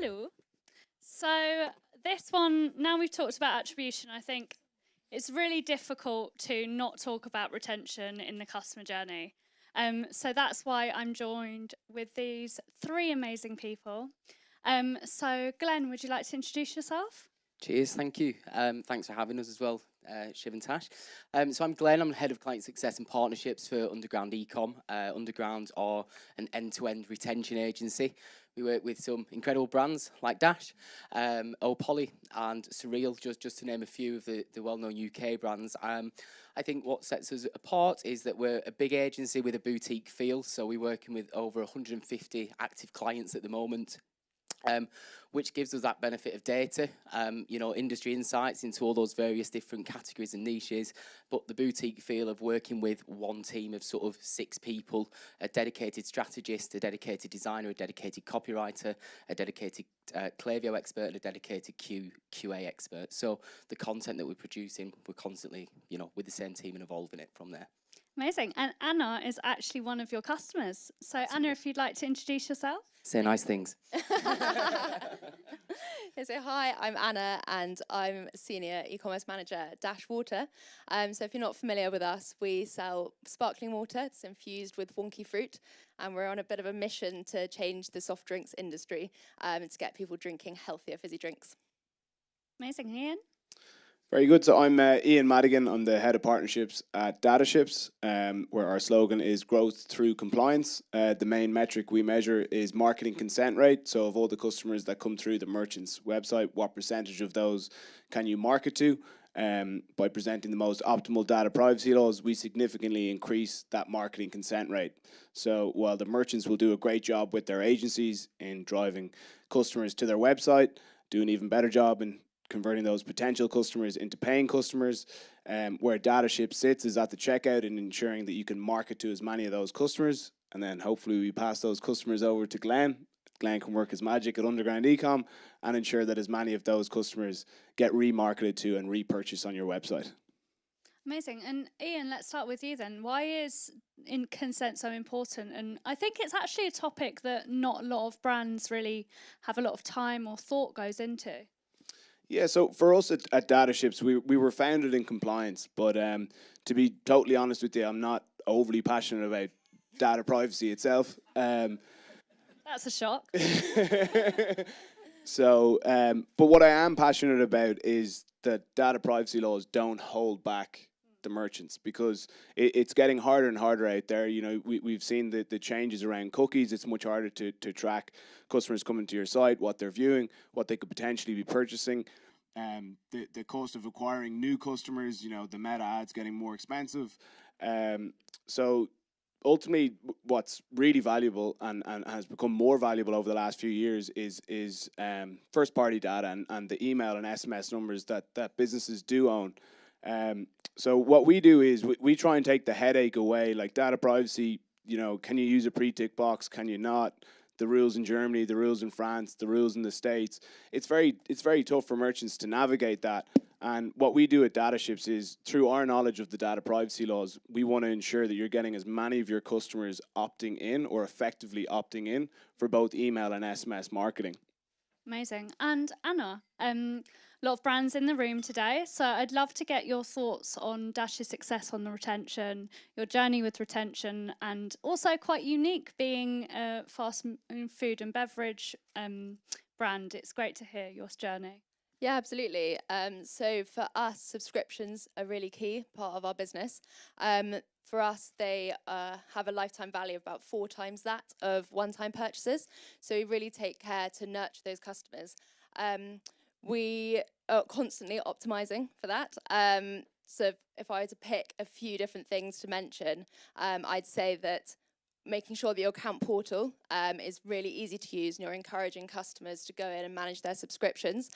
Hello. So this one, now we've talked about attribution, I think it's really difficult to not talk about retention in the customer journey. So that's why I'm joined with these three amazing people. So Glen, would you like to introduce yourself? Cheers, thank you. Thanks for having us as well, Shiv and Tash. So I'm Glen, I'm Head of Client Success and Partnerships for Underground eCom. Underground are an end-to-end retention agency. We work with some incredible brands like Dash, Poly and Surreal, just to name a few of the well-known UK brands. I think what sets us apart is that we're a big agency with a boutique feel, so we're working with over 150 active clients at the moment. Which gives us that benefit of data, industry insights into all those various different categories and niches, but the boutique feel of working with one team of sort of 6 people, a dedicated strategist, a dedicated designer, a dedicated copywriter, a dedicated Klaviyo expert, and a dedicated QA expert. So the content that we're producing, we're constantly, with the same team and evolving it from there. Amazing. And Anna is actually one of your customers. So Anna, if you'd like to introduce yourself. Say nice things. So hi, I'm Anna and I'm Senior E-commerce Manager at Dash Water. So if you're not familiar with us, we sell sparkling water. It's infused with wonky fruit, and we're on a bit of a mission to change the soft drinks industry and to get people drinking healthier fizzy drinks. Amazing. Ian? Very good. So I'm Ian Madigan. I'm the Head of Partnerships at Dataships, where our slogan is growth through compliance. The main metric we measure is marketing consent rate. So of all the customers that come through the merchant's website, what percentage of those can you market to? By presenting the most optimal data privacy laws, we significantly increase that marketing consent rate. So while the merchants will do a great job with their agencies in driving customers to their website, do an even better job in converting those potential customers into paying customers, where Dataships sits is at the checkout and ensuring that you can market to as many of those customers, and then hopefully we pass those customers over to Glen. Glen can work his magic at Underground eCom and ensure that as many of those customers get remarketed to and repurchased on your website. Amazing. And Ian, let's start with you then. Why is consent so important? And I think it's actually a topic that not a lot of brands really have a lot of time or thought goes into. Yeah, so for us at Dataships, we were founded in compliance, but to be totally honest with you, I'm not overly passionate about data privacy itself. That's a shock. So, but what I am passionate about is that data privacy laws don't hold back the merchants, because it's getting harder and harder out there. We've seen the changes around cookies. It's much harder to track customers coming to your site, what they're viewing, what they could potentially be purchasing. The cost of acquiring new customers, the meta ads getting more expensive. So ultimately, what's really valuable and has become more valuable over the last few years is first-party data and the email and SMS numbers that businesses do own. So what we do is we try and take the headache away, like data privacy. Can you use a pre-tick box? Can you not? The rules in Germany, the rules in France, the rules in the States. It's very tough for merchants to navigate that. And what we do at Dataships is, through our knowledge of the data privacy laws, we want to ensure that you're getting as many of your customers opting in or effectively opting in for both email and SMS marketing. Amazing. And Anna, a lot of brands in the room today, so I'd love to get your thoughts on Dash's success on the retention, your journey with retention, and also quite unique being a fast food and beverage brand. It's great to hear your journey. Yeah, absolutely. So for us, subscriptions are really key part of our business. For us, they have a lifetime value of about 4 times that of one-time purchases. So we really take care to nurture those customers. We are constantly optimizing for that. So if I were to pick a few different things to mention, I'd say that making sure that your account portal is really easy to use and you're encouraging customers to go in and manage their subscriptions.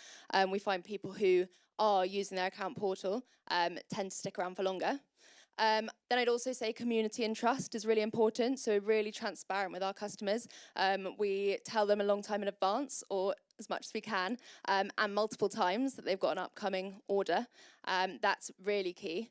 We find people who are using their account portal tend to stick around for longer. Then I'd also say community and trust is really important. So we're really transparent with our customers. We tell them a long time in advance, or as much as we can, and multiple times that they've got an upcoming order. That's really key.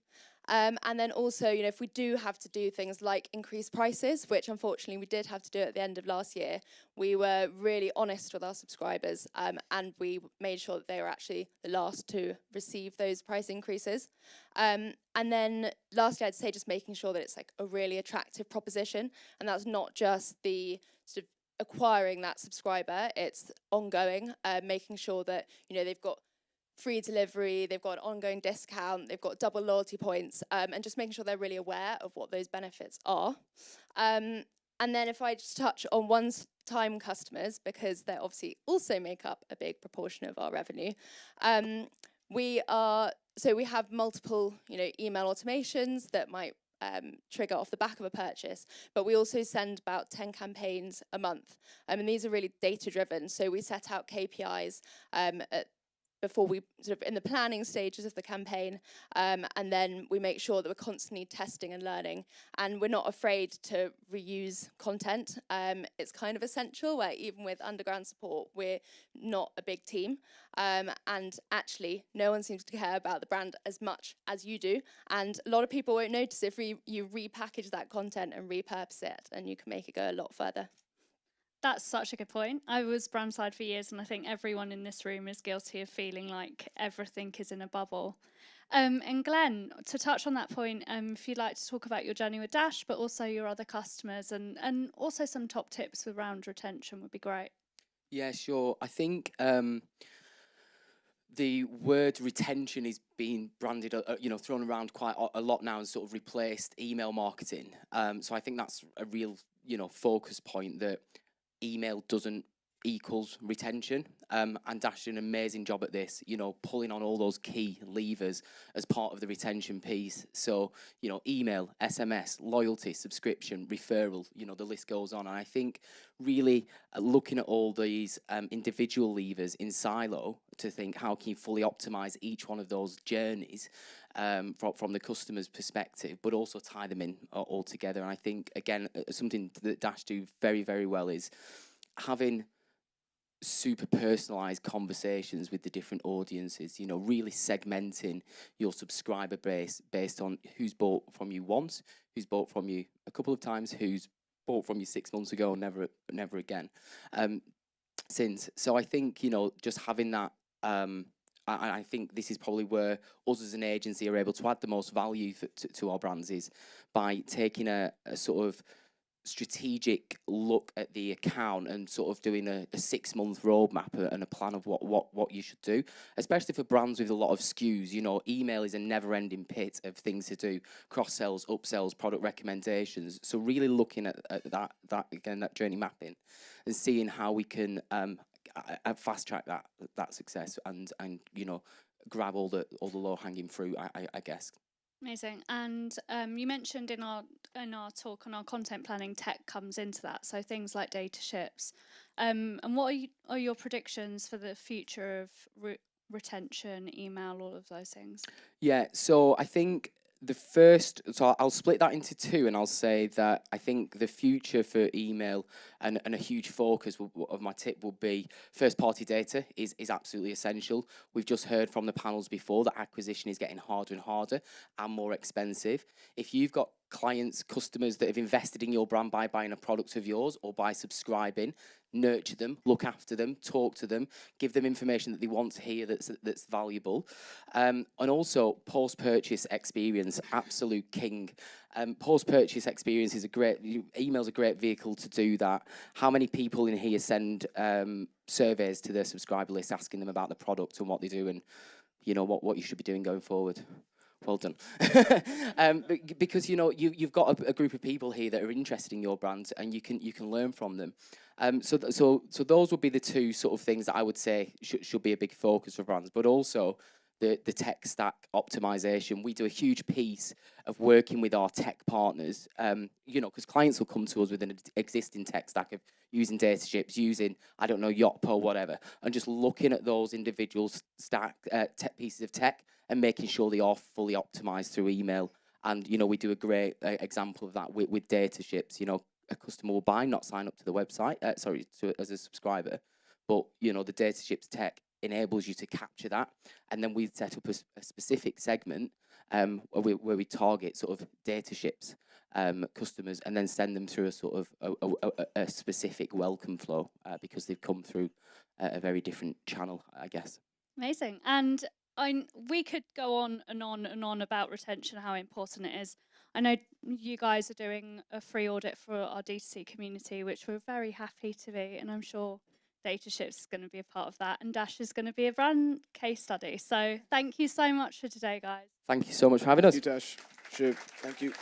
And then also, you know, if we do have to do things like increase prices, which unfortunately we did have to do at the end of last year, we were really honest with our subscribers, and we made sure that they were actually the last to receive those price increases. And then lastly, I'd say just making sure that it's like a really attractive proposition, and that's not just the sort of acquiring that subscriber, it's ongoing, making sure that, you know, they've got free delivery, they've got an ongoing discount, they've got double loyalty points, and just making sure they're really aware of what those benefits are. And then if I just touch on one-time customers, because they obviously also make up a big proportion of our revenue, we have multiple, you know, email automations that might trigger off the back of a purchase, but we also send about 10 campaigns a month, and these are really data driven. So we set out KPIs before we sort of in the planning stages of the campaign, and then we make sure that we're constantly testing and learning, and we're not afraid to reuse content. It's kind of essential, where even with underground support, we're not a big team, and actually no one seems to care about the brand as much as you do, and a lot of people won't notice if you repackage that content and repurpose it, and you can make it go a lot further. That's such a good point. I was brand side for years, and I think everyone in this room is guilty of feeling like everything is in a bubble. And Glenn, to touch on that point, if you'd like to talk about your journey with Dash, but also your other customers, and also some top tips around retention would be great. Yeah, sure. I think the word retention is being branded, you know, thrown around quite a lot now and sort of replaced email marketing. So I think that's a real, you know, focus point, that email doesn't equals retention, and Dash did an amazing job at this, you know, pulling on all those key levers as part of the retention piece. So, you know, email, SMS, loyalty, subscription, referral, you know, the list goes on. And I think really looking at all these individual levers in silo to think how can you fully optimize each one of those journeys from the customer's perspective, but also tie them in all together. And I think, again, something that Dash do very, very well is having super personalized conversations with the different audiences, you know, really segmenting your subscriber base based on who's bought from you once, who's bought from you a couple of times, who's bought from you 6 months ago, and never again since. So I think, you know, just having that, I think this is probably where us as an agency are able to add the most value to our brands, is by taking a sort of strategic look at the account and sort of doing a 6-month roadmap and a plan of what you should do, especially for brands with a lot of SKUs. You know, email is a never-ending pit of things to do: cross-sells, upsells, product recommendations. So really looking at that again, that journey mapping, and seeing how we can fast track that success and you know, grab all the low-hanging fruit, I guess. Amazing. And you mentioned in our talk on our content planning, tech comes into that. So things like Dataships. And what are your predictions for the future of retention, email, all of those things? Yeah, so I think so I'll split that into two, and I'll say that I think the future for email and a huge focus of my tip will be first party data is absolutely essential. We've just heard from the panels before that acquisition is getting harder and harder and more expensive. If you've got clients, customers that have invested in your brand by buying a product of yours or by subscribing, nurture them, look after them, talk to them, give them information that they want to hear that's valuable. And also post-purchase experience, absolute king. Post-purchase experience is email's a great vehicle to do that. How many people in here send surveys to their subscriber list asking them about the product and what they do and, you know, what you should be doing going forward? Well done. Because, you know, you've got a group of people here that are interested in your brand, and you can learn from them. So those would be the two sort of things that I would say should be a big focus for brands, but also the tech stack optimization. We do a huge piece of working with our tech partners, you know, because clients will come to us with an existing tech stack of using Dataships, using, I don't know, Yotpo, whatever, and just looking at those individual tech pieces of tech and making sure they are fully optimized through email. And, you know, we do a great example of that with Dataships. You know, a customer will buy, not sign up to the website, as a subscriber, but, you know, the Dataships tech enables you to capture that. And then we set up a specific segment where we target sort of Dataships customers and then send them through a sort of a specific welcome flow because they've come through a very different channel, I guess. Amazing. And we could go on and on and on about retention, how important it is. I know you guys are doing a free audit for our DTC community, which we're very happy to be, and I'm sure Dataships is going to be a part of that, and Dash is going to be a brand case study. So thank you so much for today, guys. Thank you so much for having us. Thank you, Dash. Shiv, thank you.